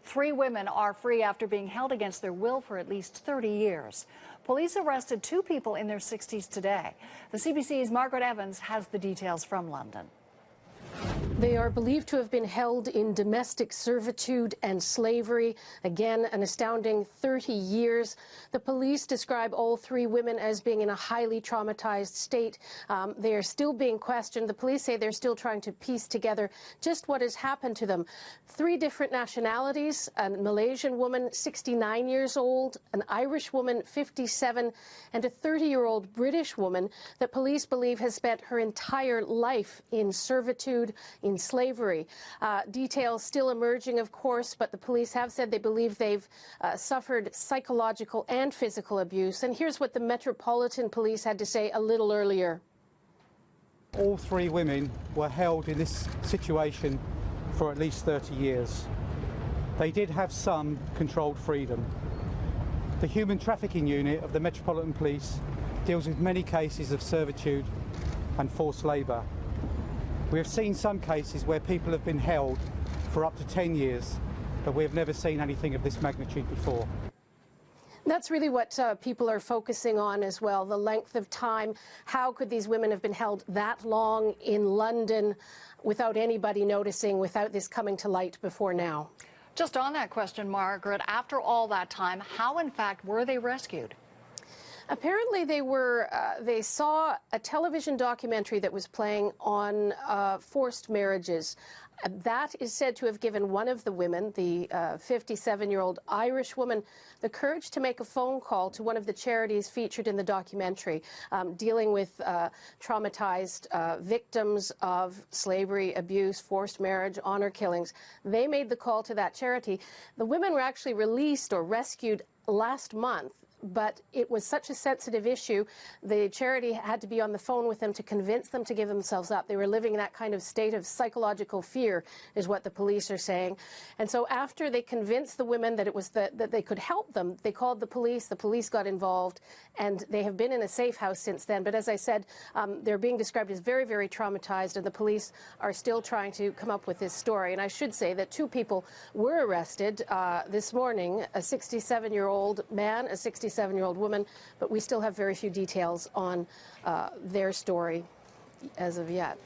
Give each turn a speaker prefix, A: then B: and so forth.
A: 3 women are free after being held against their will for at least 30 years. Police arrested 2 people in their 60s today. The CBC's Margaret Evans has the details from London.
B: They are believed to have been held in domestic servitude and slavery. Again, an astounding 30 years. The police describe all 3 women as being in a highly traumatized state. They are still being questioned. The police say they're still trying to piece together just what has happened to them. 3 different nationalities: a Malaysian woman, 69 years old, an Irish woman, 57, and a 30-year-old British woman that police believe has spent her entire life in servitude, in slavery. Details still emerging, of course, but the police have said they believe they've suffered psychological and physical abuse. And here's what the Metropolitan Police had to say a little earlier.
C: All 3 women were held in this situation for at least 30 years. They did have some controlled freedom. The Human Trafficking Unit of the Metropolitan Police deals with many cases of servitude and forced labour. We have seen some cases where people have been held for up to 10 years, but we have never seen anything of this magnitude before.
B: That's really what people are focusing on as well, the length of time. How could these women have been held that long in London without anybody noticing, without this coming to light before now?
A: Just on that question, Margaret, after all that time, how in fact were they rescued?
B: Apparently they saw a television documentary that was playing on forced marriages. That is said to have given one of the women, the 57-year-old Irish woman, the courage to make a phone call to one of the charities featured in the documentary, dealing with traumatized victims of slavery, abuse, forced marriage, honor killings. They made the call to that charity. The women were actually released or rescued last month. But it was such a sensitive issue, the charity had to be on the phone with them to convince them to give themselves up. They were living in that kind of state of psychological fear, is what the police are saying. And so after they convinced the women that it was that they could help them, they called the police got involved, and they have been in a safe house since then. But as I said, they're being described as very, very traumatized, and the police are still trying to come up with this story. And I should say that 2 people were arrested this morning, a 67-year-old man, a 67-year-old woman, but we still have very few details on their story as of yet.